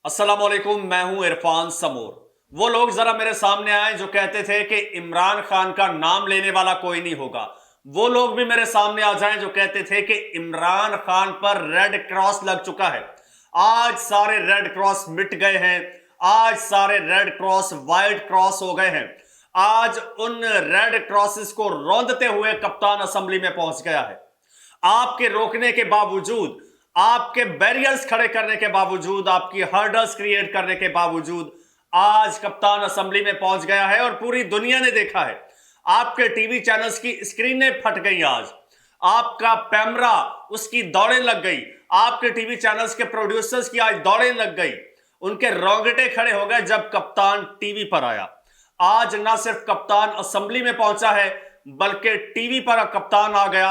अस्सलाम वालेकुम, मैं हूं इरफान समूर। वो लोग जरा मेरे सामने आए जो कहते थे कि इमरान खान का नाम लेने वाला कोई नहीं होगा। वो लोग भी मेरे सामने आ जाएं जो कहते थे कि इमरान खान पर रेड क्रॉस लग चुका है। आज सारे रेड क्रॉस मिट गए हैं। आज सारे रेड क्रॉस वाइट क्रॉस हो गए हैं। आज उन रेड क्रॉसेस को रौंदते हुए कप्तान असेंबली में पहुंच गया है। आपके रोकने के बावजूद, आपके बैरियर्स खड़े करने के बावजूद, आपकी हर्डल्स क्रिएट करने के बावजूद आज कप्तान असेंबली में पहुंच गया है और पूरी दुनिया ने देखा है। आपके टीवी चैनल्स की स्क्रीनें फट गई। आज आपका पैमरा, उसकी दौड़ें लग गई। आपके टीवी चैनल्स के प्रोड्यूसर्स की आज दौड़ें लग गई। उनके रोंगटे खड़े हो गए जब कप्तान टीवी पर आया। आज ना सिर्फ कप्तान असेंबली में पहुंचा है बल्कि टीवी पर कप्तान आ गया।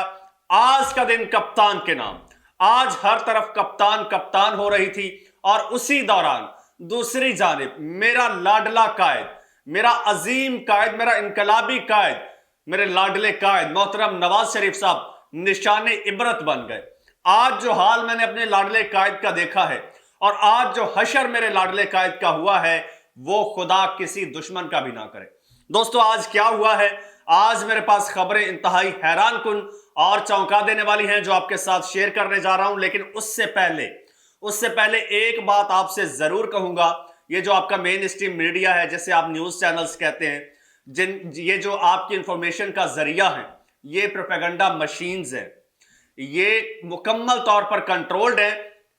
आज का दिन कप्तान के नाम। आज हर तरफ कप्तान कप्तान हो रही थी और उसी दौरान दूसरी जानिब मेरा लाडला कायद, मेरा अजीम कायद, मेरा इनकलाबी कायद, मेरे लाडले कायद मोहतरम नवाज शरीफ साहब निशाने इबरत बन गए। आज जो हाल मैंने अपने लाडले कायद का देखा है और आज जो हशर मेरे लाडले कायद का हुआ है वो खुदा किसी दुश्मन का भी ना करे। दोस्तों, आज क्या हुआ है? आज मेरे पास खबरें इंतहाई हैरान कुन और चौंका देने वाली हैं जो आपके साथ शेयर करने जा रहा हूं। लेकिन उससे पहले एक बात आपसे जरूर कहूंगा। ये जो आपका मेन स्ट्रीम मीडिया है, जैसे आप न्यूज चैनल्स कहते हैं, ये जो आपकी इंफॉर्मेशन का जरिया है, ये प्रोपेगेंडा मशीन्स है। ये मुकम्मल तौर पर कंट्रोल्ड है।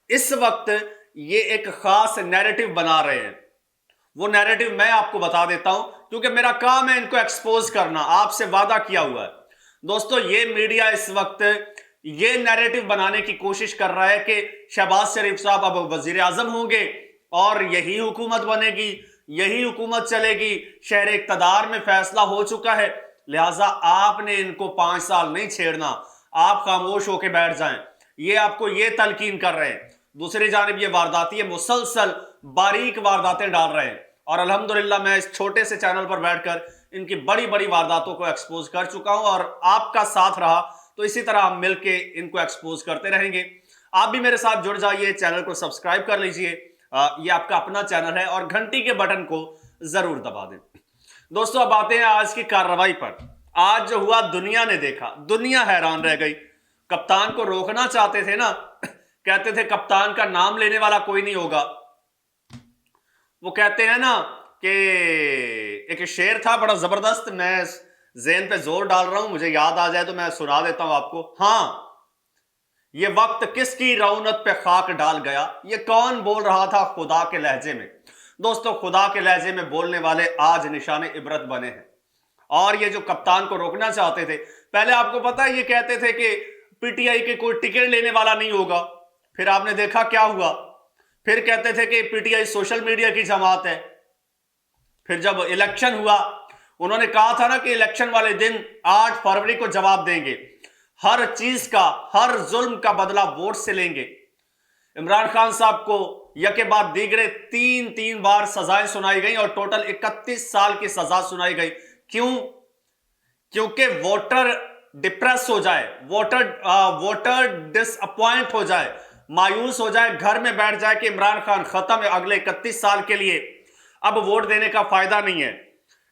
इस वक्त ये एक खास नैरेटिव बना रहे हैं। वो नैरेटिव मैं आपको बता देता हूं क्योंकि मेरा काम है इनको एक्सपोज करना। आपसे वादा किया हुआ है। दोस्तों, ये मीडिया इस वक्त ये नैरेटिव बनाने की कोशिश कर रहा है कि शहबाज शरीफ साहब अब वजीर आजम होंगे और यही हुकूमत बनेगी, यही हुकूमत चलेगी, शहर इक़्तिदार में फैसला हो चुका है, लिहाजा आपने इनको 5 साल नहीं छेड़ना, आप खामोश होकर बैठ जाएं। ये आपको ये तलकीन कर रहे हैं। दूसरी जानिब ये वारदाती मुसलसल बारीक वारदातें डाल रहे हैं और अल्हम्दुलिल्लाह मैं इस छोटे से चैनल पर बैठकर इनकी बड़ी बड़ी वारदातों को एक्सपोज कर चुका हूं और आपका साथ रहा तो इसी तरह हम मिलके इनको एक्सपोज करते रहेंगे। आप भी मेरे साथ जुड़ जाइए, चैनल को सब्सक्राइब कर लीजिए। ये आपका अपना चैनल है और घंटी के बटन को जरूर दबा दें। दोस्तों, अब आते हैं आज की कार्रवाई पर। आज जो हुआ दुनिया ने देखा, दुनिया हैरान रह गई। कप्तान को रोकना चाहते थे ना, कहते थे कप्तान का नाम लेने वाला कोई नहीं होगा। वो कहते हैं ना कि एक शेर था बड़ा जबरदस्त, मैं ज़हन पे जोर डाल रहा हूं, मुझे याद आ जाए तो मैं सुना देता हूं आपको। हाँ, ये वक्त किसकी रौनक पे खाक डाल गया, ये कौन बोल रहा था खुदा के लहजे में। दोस्तों, खुदा के लहजे में बोलने वाले आज निशाने इबरत बने हैं। और ये जो कप्तान को रोकना चाहते थे, पहले आपको पता है ये कहते थे कि पीटीआई के कोई टिकट लेने वाला नहीं होगा। फिर आपने देखा क्या हुआ। फिर कहते थे कि पीटीआई सोशल मीडिया की जमात है। फिर जब इलेक्शन हुआ, उन्होंने कहा था ना कि इलेक्शन वाले दिन 8 फरवरी को जवाब देंगे, हर चीज का, हर जुल्म का बदला वोट से लेंगे। इमरान खान साहब को यके बाद दीगरे 3 बार सजाएं सुनाई गई और टोटल 31 साल की सजा सुनाई गई। क्यों? क्योंकि वोटर डिप्रेस हो जाए, वोटर डिसअपॉइंट हो जाए, मायूस हो जाए, घर में बैठ जाए कि इमरान खान खत्म है अगले 31 साल के लिए, अब वोट देने का फायदा नहीं है।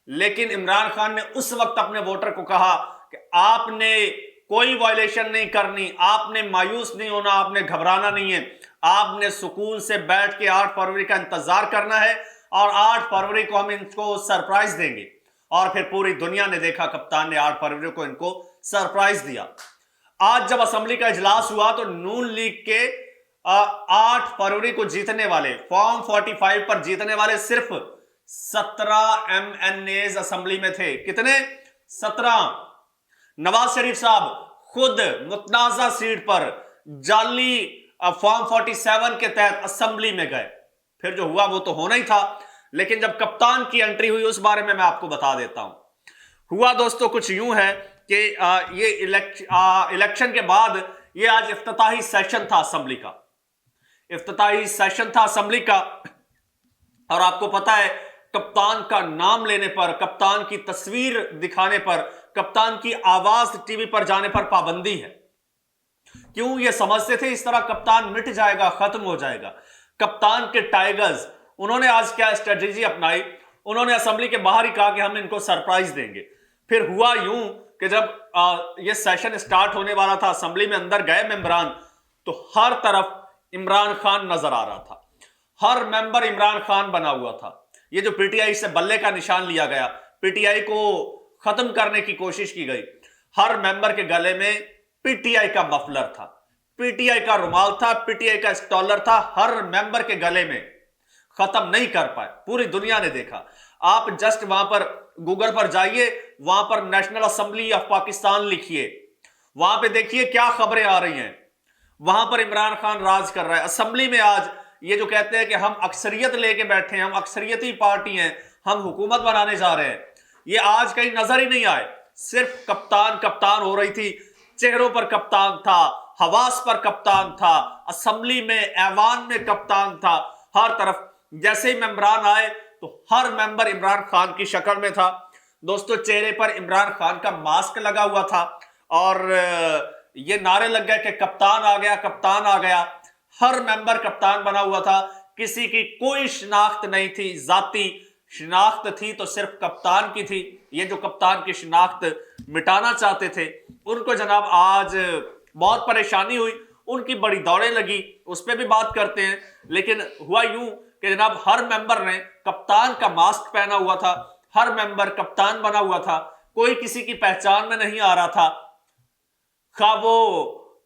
लेकिन इमरान खान ने उस वक्त अपने वोटर को कहा कि आपने कोई वायलेशन नहीं करनी, आपने मायूस नहीं होना, आपने घबराना नहीं है, आपने सुकून से बैठ के 8 फरवरी का इंतजार करना है और 8 फरवरी को हम इनको सरप्राइज देंगे। और फिर पूरी दुनिया ने देखा, कप्तान ने 8 फरवरी को इनको सरप्राइज दिया। आज जब असेंबली का इजलास हुआ तो नून लीग के 8 फरवरी को जीतने वाले, फॉर्म 45 पर जीतने वाले सिर्फ 17 एमएनएज असेंबली में थे। कितने? 17। नवाज शरीफ साहब खुद मुतनाजा सीट पर जाली फॉर्म 47 के तहत असेंबली में गए। फिर जो हुआ वो तो होना ही था, लेकिन जब कप्तान की एंट्री हुई उस बारे में मैं आपको बता देता हूं। हुआ दोस्तों कुछ यूं है कि ये इलेक्शन के बाद ये आज इफ्तिताही सेशन था असेंबली का, इफ्तिताही सेशन था असेंबली का। और आपको पता है कप्तान का नाम लेने पर, कप्तान की तस्वीर दिखाने पर, कप्तान की आवाज टीवी पर जाने पर पाबंदी है। क्यों? ये समझते थे इस तरह कप्तान मिट जाएगा, खत्म हो जाएगा। कप्तान के टाइगर्स, उन्होंने आज क्या स्ट्रेटेजी अपनाई, उन्होंने असेंबली के बाहर ही कहा कि हम इनको सरप्राइज देंगे। फिर हुआ यूं कि जब ये सेशन स्टार्ट होने वाला था, असेंबली में अंदर गए मेंबरान, तो हर तरफ इमरान खान नजर आ रहा था, हर मेंबर इमरान खान बना हुआ था। ये जो पीटीआई से बल्ले का निशान लिया गया, पीटीआई को खत्म करने की कोशिश की गई, हर मेंबर के गले में पीटीआई का मफलर था, पीटीआई का रुमाल था, पीटीआई का स्टॉलर था, हर मेंबर के गले में। खत्म नहीं कर पाए, पूरी दुनिया ने देखा। आप जस्ट वहां पर गूगल पर जाइए, वहां पर नेशनल असेंबली ऑफ पाकिस्तान लिखिए, वहां पे देखिए क्या खबरें आ रही हैं। वहां पर इमरान खान राज कर रहा है असेंबली में। आज ये जो कहते हैं कि हम अक्सरियत लेके बैठे हैं, हम अक्सरियती पार्टी हैं, हम हुकूमत बनाने जा रहे हैं, ये आज कहीं नजर ही नहीं आए। सिर्फ कप्तान कप्तान हो रही थी, चेहरों पर कप्तान था, हवास पर कप्तान था, असेंबली में ऐवान में कप्तान था, हर तरफ। जैसे ही मेंबरान आए तो हर मेंबर इमरान खान की शक्ल में था। दोस्तों, चेहरे पर इमरान खान का मास्क लगा हुआ था और ये नारे लग गए कि कप्तान आ गया, कप्तान आ गया। हर मेंबर कप्तान बना हुआ था, किसी की कोई शिनाख्त नहीं थी, जाती शिनाख्त थी तो सिर्फ कप्तान की थी। ये जो कप्तान की शिनाख्त मिटाना चाहते थे, उनको जनाब आज बहुत परेशानी हुई, उनकी बड़ी दौड़ें लगी, उस पर भी बात करते हैं। लेकिन हुआ यूं कि जनाब हर मेंबर ने कप्तान का मास्क पहना हुआ था, हर मेंबर कप्तान बना हुआ था, कोई किसी की पहचान में नहीं आ रहा था। खा वो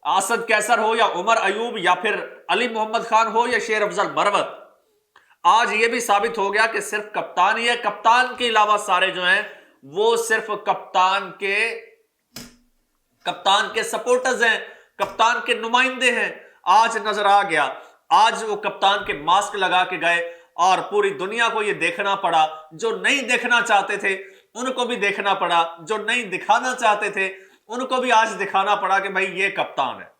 आसद कैसर हो या उमर अयूब या फिर अली मोहम्मद खान हो या शेर अफजल मरवत, आज ये भी साबित हो गया कि सिर्फ कप्तान ही है। कप्तान के अलावा सारे जो हैं वो सिर्फ कप्तान के सपोर्टर्स हैं, कप्तान के नुमाइंदे हैं। आज नजर आ गया, आज वो कप्तान के मास्क लगा के गए और पूरी दुनिया को ये देखना पड़ा। जो नहीं देखना चाहते थे उनको भी देखना पड़ा, जो नहीं दिखाना चाहते थे उनको भी आज दिखाना पड़ा कि भाई ये कप्तान है।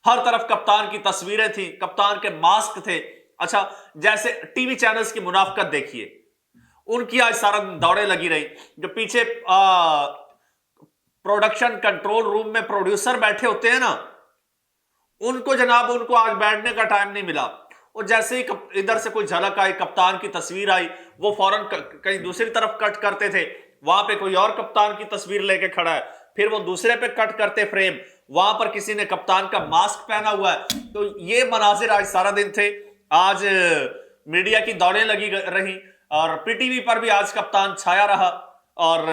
हर तरफ कप्तान की तस्वीरें थी, कप्तान के मास्क थे। अच्छा, जैसे टीवी चैनल्स की मुनाफकत देखिए, उनकी आज सारा दौड़े लगी रही। जो पीछे प्रोडक्शन कंट्रोल रूम में प्रोड्यूसर बैठे होते हैं ना, उनको जनाब उनको आज बैठने का टाइम नहीं मिला। और जैसे ही इधर से कोई झलक आई, कप्तान की तस्वीर आई, वो फौरन कहीं दूसरी तरफ कट करते थे, वहां पे कोई और कप्तान की तस्वीर लेके खड़ा है, फिर वो दूसरे पे कट करते फ्रेम, वहां पर किसी ने कप्तान का मास्क पहना हुआ है। तो ये मनाजिर आज सारा दिन थे। आज मीडिया की दौड़ें लगी रही और पीटीवी पर भी आज कप्तान छाया रहा और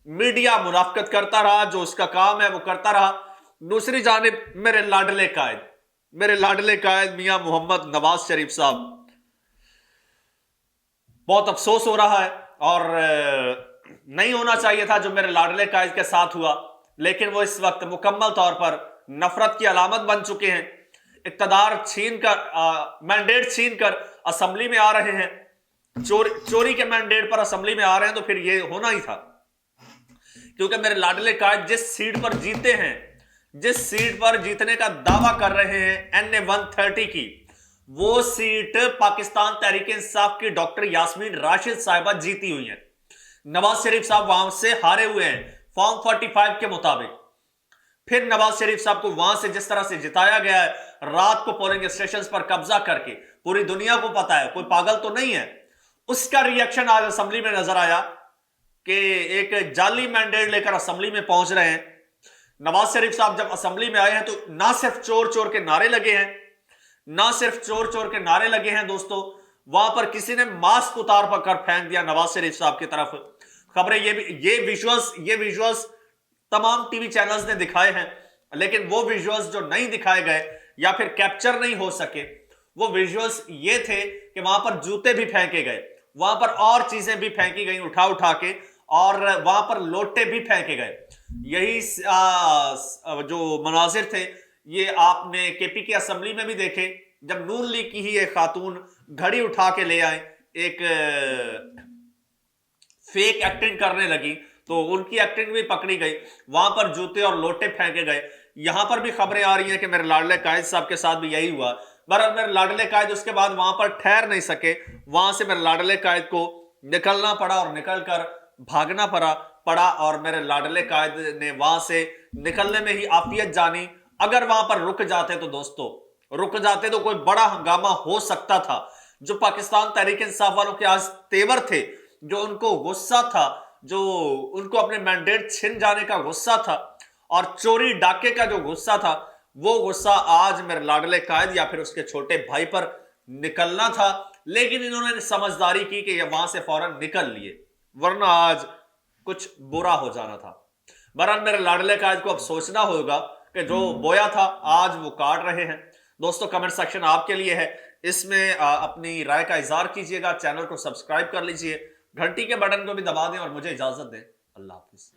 मीडिया मुनाफकत करता रहा, जो उसका काम है वो करता रहा। दूसरी जानिब मेरे लाडले कायद मियां मोहम्मद नवाज शरीफ साहब, बहुत अफसोस हो रहा है और नहीं होना चाहिए था जो मेरे लाडले कायद के साथ हुआ, लेकिन वो इस वक्त मुकम्मल तौर पर नफरत की अलामत बन चुके हैं। इक्तदार छीनकर, मैंडेट छीनकर असेंबली में आ रहे हैं, चोरी के मैंडेट पर असेंबली में आ रहे हैं। तो फिर ये होना ही था, क्योंकि मेरे लाडले कायद जिस सीट पर जीते हैं, जिस सीट पर जीतने का दावा कर रहे हैं NA 130 की, वो सीट पाकिस्तान तहरीक इंसाफ की डॉक्टर यास्मीन राशिद साहिबा जीती हुई है। नवाज शरीफ साहब वहां से हारे हुए हैं फॉर्म 45 के मुताबिक। फिर नवाज शरीफ साहब को वहां से जिस तरह से जिताया गया है, रात को पोलिंग स्टेशन पर कब्जा करके, पूरी दुनिया को पता है, कोई पागल तो नहीं है। उसका रिएक्शन आज असेंबली में नजर आया कि एक जाली मैंडेट लेकर असेंबली में पहुंच रहे हैं। नवाज शरीफ साहब जब असेंबली में आए हैं तो ना सिर्फ चोर चोर के नारे लगे हैं, ना सिर्फ चोर चोर के नारे लगे हैं दोस्तों, वहां पर किसी ने मास्क उतार कर फेंक दिया नवाज शरीफ साहब की तरफ। खबरें ये विजुअल्स तमाम टीवी चैनल्स ने दिखाए हैं, लेकिन वो विजुअल्स जो नहीं दिखाए गए या फिर कैप्चर नहीं हो सके, वो विजुअल्स ये थे कि वहां पर जूते भी फेंके गए, वहां पर और चीजें भी फेंकी गई उठा के, और वहां पर लोटे भी फेंके गए। यही जो मनाजिर थे ये आपने केपी की असेंबली में भी देखे, जब नून लीग की ही एक खातून घड़ी उठा के ले आए, एक फेक एक्टिंग करने लगी तो उनकी एक्टिंग भी पकड़ी गई, वहां पर जूते और लोटे फेंके गए। यहां पर भी खबरें आ रही हैं कि मेरे लाडले कायद साहब के साथ भी यही हुआ। बहरहाल मेरे लाडले कायद उसके बाद वहां पर ठहर नहीं सके, वहां से मेरे लाडले कायद को निकलना पड़ा और निकलकर भागना पड़ा और मेरे लाडले कायद ने वहां से निकलने में ही आफियत जानी। अगर वहां पर रुक जाते तो दोस्तों रुक जाते तो कोई बड़ा हंगामा हो सकता था। जो पाकिस्तान तहरीक इंसाफ वालों के आज तेवर थे, जो उनको गुस्सा था, जो उनको अपने मैंडेट छिन जाने का गुस्सा था और चोरी डाके का जो गुस्सा था, वो गुस्सा आज मेरे लाडले कायद या फिर उसके छोटे भाई पर निकलना था। लेकिन इन्होंने समझदारी की कि ये वहां से फौरन निकल लिए, वरना आज कुछ बुरा हो जाना था। बहरहाल मेरे लाडले कायद को अब सोचना होगा कि जो बोया था आज वो काट रहे हैं। दोस्तों, कमेंट सेक्शन आपके लिए है, इसमें अपनी राय का इजहार कीजिएगा, चैनल को सब्सक्राइब कर लीजिए, घंटी के बटन को भी दबा दें और मुझे इजाजत दें। अल्लाह हाफिज।